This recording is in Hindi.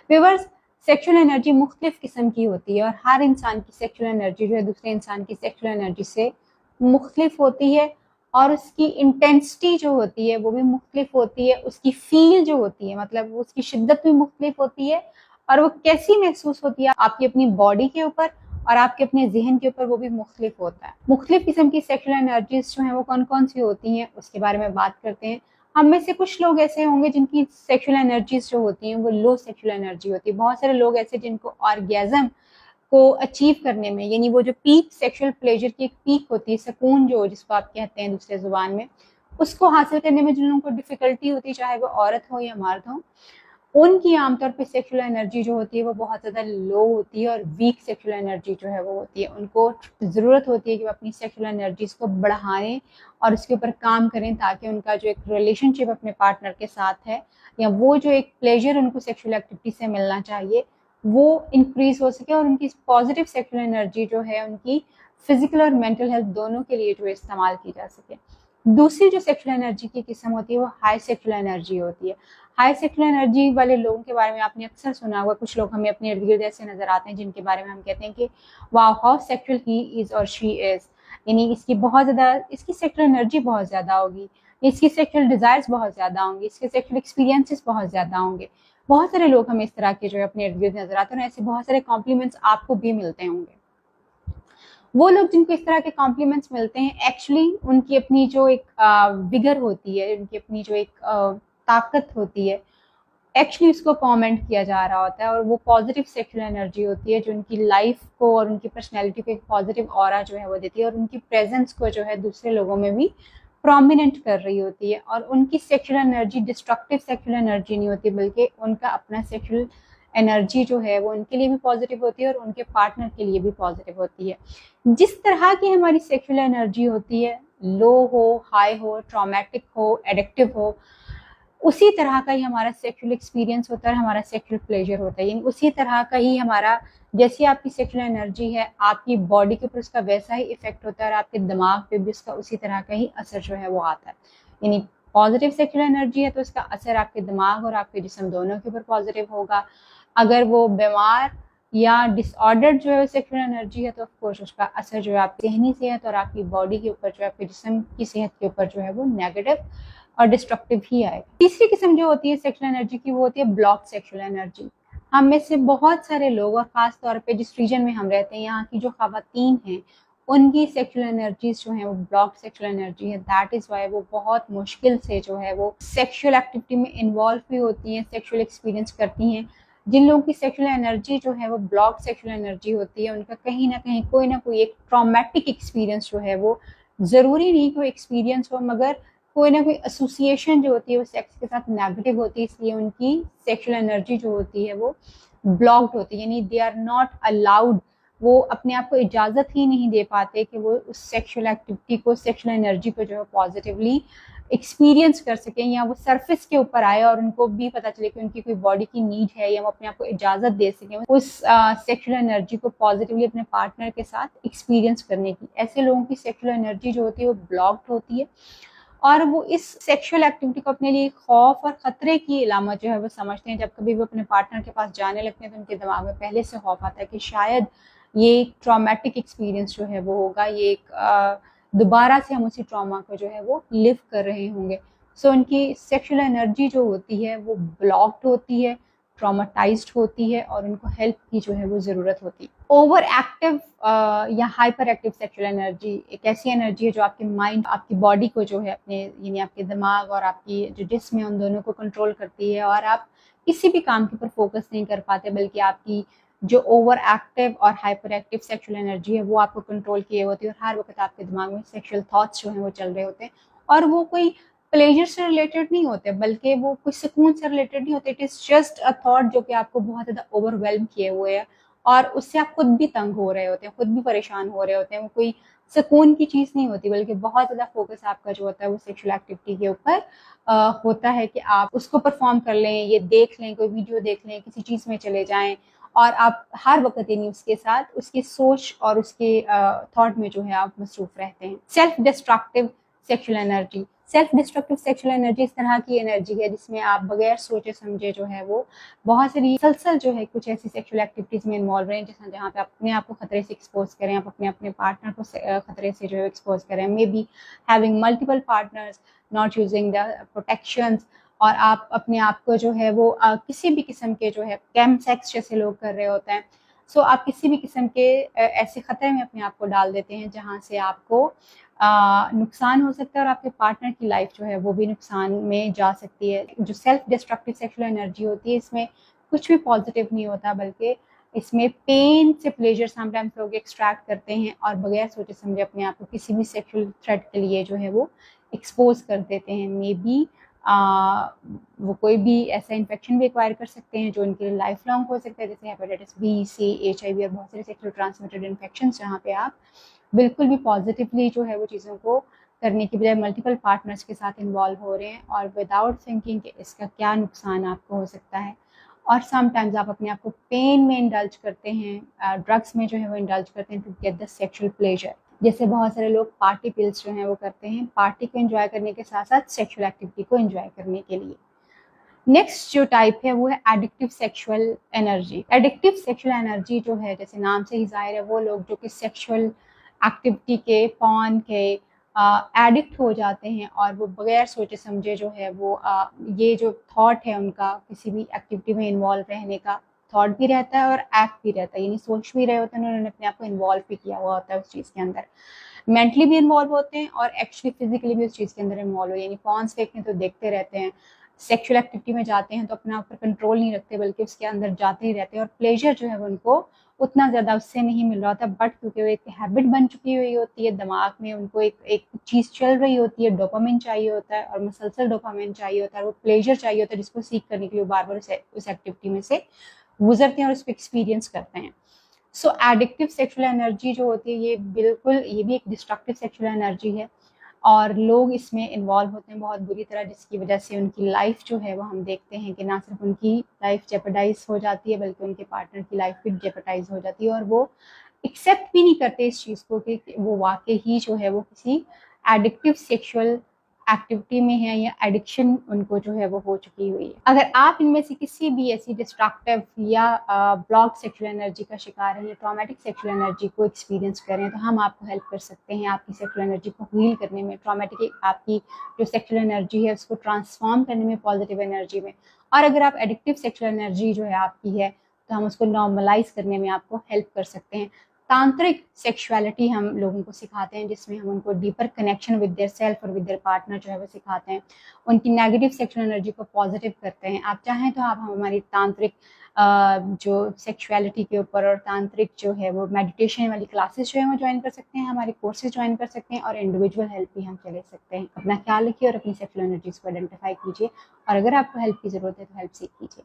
व्यूअर्स, सेक्सुअल एनर्जी मुख्तलिफ किस्म की होती है और हर इंसान की सेक्सुअल एनर्जी जो है दूसरे इंसान की सेक्सुअल एनर्जी से मुख्तलिफ होती है और उसकी इंटेंसिटी जो होती है वो भी मुख्तलिफ होती है, उसकी फील जो होती है मतलब उसकी शिद्दत भी मुख्तलिफ होती है और वो कैसी महसूस होती है आपकी अपनी बॉडी के ऊपर और आपके अपने जहन के ऊपर वो भी मुख्तलिफ होता है। मुख्तलिफ किस्म की सेक्सुअल एनर्जीज जो है वो कौन कौन सी होती हैं उसके बारे में बात करते हैं। हम में से कुछ लोग ऐसे होंगे जिनकी सेक्सुअल एनर्जीज जो होती हैं वो लो सेक्सुअल एनर्जी होती है। बहुत सारे लोग ऐसे जिनको ऑर्गेज़म को अचीव करने में, यानी वो जो पीक सेक्सुअल प्लेजर की एक पीक होती है, सुकून जो जिसको आप कहते हैं दूसरे जुबान में, उसको हासिल करने में जिन लोगों को डिफिकल्टी होती है, चाहे वो औरत हो या मर्द हो, उनकी आमतौर पे सेक्सुअल एनर्जी जो होती है वो बहुत ज़्यादा लो होती है और वीक सेक्सुअल एनर्जी जो है वो होती है। उनको ज़रूरत होती है कि वो अपनी सेक्सुअल एनर्जीज को बढ़ाएं और उसके ऊपर काम करें ताकि उनका जो एक रिलेशनशिप अपने पार्टनर के साथ है या वो जो एक प्लेजर उनको सेक्सुअल एक्टिविटी से मिलना चाहिए वो इंक्रीज हो सके और उनकी पॉजिटिव सेक्सुअल एनर्जी जो है उनकी फिजिकल और मेंटल हेल्थ दोनों के लिए जो इस्तेमाल की जा सके। दूसरी जो सेक्सुअल एनर्जी की किस्म होती है वो हाई सेक्सुअल एनर्जी होती है। हाई सेक्सुअल एनर्जी वाले लोगों के बारे में आपने अक्सर सुना होगा, कुछ लोग हमें अपने इर्द गिर्द ऐसे नजर आते हैं जिनके बारे में हम कहते हैं कि wow how sexual he is और शी इज, यानी इसकी बहुत ज्यादा, इसकी सेक्सुअल एनर्जी बहुत ज्यादा होगी, इसकी सेक्सुअल डिजायर्स बहुत ज्यादा होंगी, इसके सेक्सुअल एक्सपीरियंसेस बहुत ज्यादा होंगे। बहुत सारे लोग हमें इस तरह के जो है अपने इर्द गिर्द नजर आते हैं और ऐसे बहुत सारे कॉम्प्लीमेंट्स आपको भी मिलते होंगे। वो लोग जिनको इस तरह के कॉम्प्लीमेंट्स मिलते हैं एक्चुअली उनकी अपनी जो एक विगर होती है, उनकी अपनी जो एक ताकत होती है, एक्चुअली उसको कमेंट किया जा रहा होता है और वो पॉजिटिव सेक्सुअल एनर्जी होती है जो उनकी लाइफ को और उनकी पर्सनैलिटी को एक पॉजिटिव ऑरा जो है वो देती है और उनकी प्रेजेंस को जो है दूसरे लोगों में भी प्रोमिनेंट कर रही होती है। और उनकी sexual energy destructive sexual energy नहीं होती बल्कि उनका अपना सेक्सुअल एनर्जी जो है वो उनके लिए भी पॉजिटिव होती है और उनके पार्टनर के लिए भी पॉजिटिव होती है। जिस तरह की हमारी सेक्सुअल एनर्जी होती है, लो हो, हाई हो, ट्रॉमेटिक हो, एडिक्टिव हो, उसी तरह का ही हमारा सेक्सुअल एक्सपीरियंस होता है, हमारा सेक्सुअल प्लेजर होता है। यानी उसी तरह का ही हमारा, जैसी आपकी सेक्सुअल एनर्जी है आपकी बॉडी के ऊपर उसका वैसा ही इफेक्ट होता है और आपके दिमाग पे भी उसका उसी तरह का ही असर जो है वो आता है। यानी पॉजिटिव सेक्सुअल एनर्जी है तो उसका असर आपके दिमाग और आपके जिस्म दोनों के ऊपर पॉजिटिव होगा। अगर वो बीमार या डिसऑर्डर्ड जो है सेक्सुअल एनर्जी है तो ऑफकोर्स उसका असर जो है आपकी जहनी सेहत और आपकी बॉडी के ऊपर जो है आपके जिस्म की सेहत के ऊपर जो है वो नेगेटिव और डिस्ट्रक्टिव ही आएगा। तीसरी किस्म जो होती है सेक्सुअल एनर्जी की वो होती है ब्लॉक सेक्सुअल एनर्जी। हम में से बहुत सारे लोग और खास तौर पे जिस रीजन में हम रहते हैं यहाँ की जो खवातीन हैं उनकी सेक्सुअल एनर्जीज जो है वो ब्लॉक सेक्सुअल एनर्जी है। दैट इज वाई वो बहुत मुश्किल से जो है वो सेक्सुअल एक्टिविटी में इन्वॉल्व भी होती हैं, सेक्सुअल एक्सपीरियंस करती हैं। जिन लोगों की सेक्सुअल एनर्जी जो है वो ब्लॉक सेक्सुअल एनर्जी होती है उनका कहीं ना कोई एक ट्रॉमेटिक एक्सपीरियंस जो है वो, जरूरी नहीं कोई एक्सपीरियंस हो मगर कोई ना कोई एसोसिएशन जो होती है वो सेक्स के साथ नेगेटिव होती है, इसलिए उनकी सेक्सुअल एनर्जी जो होती है वो ब्लॉक्ड होती है। यानी दे आर नॉट अलाउड, वो अपने आप को इजाजत ही नहीं दे पाते कि वो उस सेक्सुअल एक्टिविटी को, सेक्सुअल एनर्जी को जो है पॉजिटिवली एक्सपीरियंस कर सकें या वो सरफेस के ऊपर आए और उनको भी पता चले कि उनकी कोई बॉडी की नीड है या वो अपने आप को इजाजत दे सकें उस सेक्सुअल एनर्जी को पॉजिटिवली अपने पार्टनर के साथ एक्सपीरियंस करने की। ऐसे लोगों की सेक्सुअल एनर्जी जो होती है वो ब्लॉक्ड होती है और वो इस सेक्सुअल एक्टिविटी को अपने लिए खौफ और खतरे की इलामत जो है वो समझते हैं। जब कभी वो अपने पार्टनर के पास जाने लगते हैं तो उनके दिमाग में पहले से खौफ आता है कि शायद ये एक ट्रॉमेटिक एक्सपीरियंस जो है वो होगा, ये एक दोबारा से हम उसी ट्रॉमा को जो है वो लिव कर रहे होंगे। सो उनकी सेक्सुअल एनर्जी जो होती है वो ब्लॉक्ड होती है, ट्रॉमाटाइज्ड होती है और उनको हेल्प की जो है वो ज़रूरत होती है। ओवर एक्टिव या हाइपर एक्टिव सेक्सुअल एनर्जी एक ऐसी एनर्जी है जो आपके माइंड, आपकी बॉडी को जो है अपने, यानी आपके दिमाग और आपकी जो जिस्म है उन दोनों को कंट्रोल करती है और आप किसी भी काम के ऊपर फोकस नहीं कर पाते बल्कि आपकी जो ओवर एक्टिव और हाइपर एक्टिव सेक्सुअल एनर्जी है वो आपको कंट्रोल किए होती है और हर वक्त आपके दिमाग में सेक्सुअल थॉट्स जो हैं वो चल रहे होते हैं और वो कोई प्लेजर से रिलेटेड नहीं होते बल्कि वो कोई सुकून से रिलेटेड नहीं होते। It is just a thought जो कि आपको बहुत ज़्यादा ओवरवेलम किए हुए है और उससे आप खुद भी तंग हो रहे होते हैं, खुद भी परेशान हो रहे होते हैं। वो कोई सुकून की चीज़ नहीं होती बल्कि बहुत ज़्यादा फोकस आपका जो होता है वो सेक्सुअल एक्टिविटी के ऊपर होता है कि आप उसको परफॉर्म कर लें, ये देख लें, कोई वीडियो देख लें, किसी चीज़ में चले जाएं और आप हर वक्त यानी उसके साथ उसकी सोच और उसके थॉट में जो है आप मसरूफ रहते हैं। Self destructive sexual energy. Self destructive sexual energy इस तरह की एनर्जी है जिसमें आप बगैर सोचे समझे जो है वो बहुत सारी सलसल जो है कुछ ऐसी सेक्सुअल एक्टिविटीज में इन्वॉल्व रहे हैं जहाँ पे अपने आप को खतरे से एक्सपोज करें, आप अपने अपने पार्टनर को खतरे से जो है एक्सपोज करें, may be having multiple partners, not using the protections, और आप अपने आप को जो है वो किसी भी किस्म के जो है कैम सेक्स जैसे लोग कर रहे होते हैं। सो आप किसी भी किस्म के ऐसे खतरे में अपने आप को डाल देते हैं जहाँ से आपको नुकसान हो सकता है और आपके पार्टनर की लाइफ जो है वो भी नुकसान में जा सकती है। जो सेल्फ डिस्ट्रक्टिव सेक्सुअल एनर्जी होती है इसमें कुछ भी पॉजिटिव नहीं होता, बल्कि इसमें पेन से प्लेजर समटाइम्स लोग एक्सट्रैक्ट करते हैं और बगैर सोचे समझे अपने आप को किसी भी सेक्सुअल थ्रेट के लिए जो है वो एक्सपोज कर देते हैं। मे बी वो कोई भी ऐसा इन्फेक्शन भी एक्वायर कर सकते हैं जो उनके लिए लाइफ लॉन्ग हो सकता है, जैसे हेपेटाइटिस बी, सी, HIV और बहुत सारे सेक्सुअल ट्रांसमिटेड इन्फेक्शन, जहाँ पे आप बिल्कुल भी पॉजिटिवली जो है वो चीज़ों को करने की बजाय मल्टीपल पार्टनर्स के साथ इन्वॉल्व हो रहे हैं और विदाउट थिंकिंग कि इसका क्या नुकसान आपको हो सकता है। और समटाइम्स आप अपने आप को पेन में इंडल्ज करते हैं, ड्रग्स में जो है वो इंडल्ज करते हैं to get the sexual pleasure. जैसे बहुत सारे लोग पार्टी पिल्स जो हैं वो करते हैं पार्टी को एंजॉय करने के साथ साथ सेक्सुअल एक्टिविटी को एंजॉय करने के लिए। नेक्स्ट जो टाइप है वो है addictive sexual energy. Addictive sexual energy जो है जैसे नाम से ही जाहिर है वो लोग जो कि सेक्सुअल एक्टिविटी के, पॉर्न के एडिक्ट हो जाते हैं और वो बगैर सोचे समझे जो है वो ये जो थॉट है उनका किसी भी एक्टिविटी में इन्वॉल्व रहने का थॉट भी रहता है और एक्ट भी रहता है, यानी सोच भी रहे होते हैं, उन्होंने अपने आप को इन्वॉल्व भी किया हुआ होता है उस चीज़ के अंदर, मेंटली भी इन्वॉल्व होते हैं और एक्चुअली फिजिकली भी उस चीज़ के अंदर इन्वॉल्व हो, यानी पॉर्न्स देखते हैं तो देखते रहते हैं, सेक्सुअल एक्टिविटी में जाते हैं तो अपना ऊपर कंट्रोल नहीं रखते बल्कि उसके अंदर जाते ही रहते हैं और प्लेजर जो है उनको उतना ज़्यादा उससे नहीं मिल रहा होता, बट क्योंकि वो एक हैबिट बन चुकी हुई होती है, दिमाग में उनको एक चीज़ चल रही होती है, डोपामिन चाहिए होता है और मुसलसल डोपामिन चाहिए होता है, वो प्लेजर चाहिए होता है जिसको सीख करने के लिए बार बार उस एक्टिविटी में से गुजरते हैं और उसको एक्सपीरियंस करते हैं। सो एडिक्टिव सेक्सुअल एनर्जी जो होती है ये बिल्कुल ये भी एक डिस्ट्रक्टिव सेक्सुअल एनर्जी है और लोग इसमें इन्वॉल्व होते हैं बहुत बुरी तरह, जिसकी वजह से उनकी लाइफ जो है वो हम देखते हैं कि ना सिर्फ उनकी लाइफ जेपरडाइज हो जाती है बल्कि उनके पार्टनर की लाइफ भी जेपरडाइज हो जाती है और वो एक्सेप्ट भी नहीं करते इस चीज़ को कि वो वाकई ही जो है वो किसी एडिक्टिव सेक्सुअल एक्टिविटी में है या एडिक्शन उनको जो है वो हो चुकी हुई है। अगर आप इनमें से किसी भी ऐसी डिस्ट्रक्टिव या ब्लॉक सेक्सुअल एनर्जी का शिकार है या ट्रॉमेटिक सेक्सुअल एनर्जी को एक्सपीरियंस करें तो हम आपको हेल्प कर सकते हैं आपकी सेक्सुअल एनर्जी को हील करने में, ट्रॉमेटिक आपकी जो सेक्सुअल एनर्जी है उसको ट्रांसफॉर्म करने में पॉजिटिव एनर्जी में, और अगर आप एडिक्टिव सेक्सुअल एनर्जी जो है आपकी है तो हम उसको नॉर्मलाइज करने में आपको हेल्प कर सकते हैं। तांत्रिक सेक्सुअलिटी हम लोगों को सिखाते हैं जिसमें हम उनको deeper connection with their self और विद देयर पार्टनर जो है वो सिखाते हैं, उनकी नेगेटिव सेक्सुअल एनर्जी को पॉजिटिव करते हैं। आप चाहें तो आप हमारी तांत्रिक जो सेक्सुअलिटी के ऊपर और तांत्रिक जो है वो मेडिटेशन वाली क्लासेस जो है वो ज्वाइन कर सकते हैं, हमारे कोर्सेज ज्वाइन कर सकते हैं और इंडिविजुअल हेल्प भी हम चले सकते हैं। अपना ख्याल रखिए और अपनी सेक्सुअल एनर्जीज को आइडेंटिफाई कीजिए और अगर आपको हेल्प की ज़रूरत है तो हेल्प सीख कीजिए।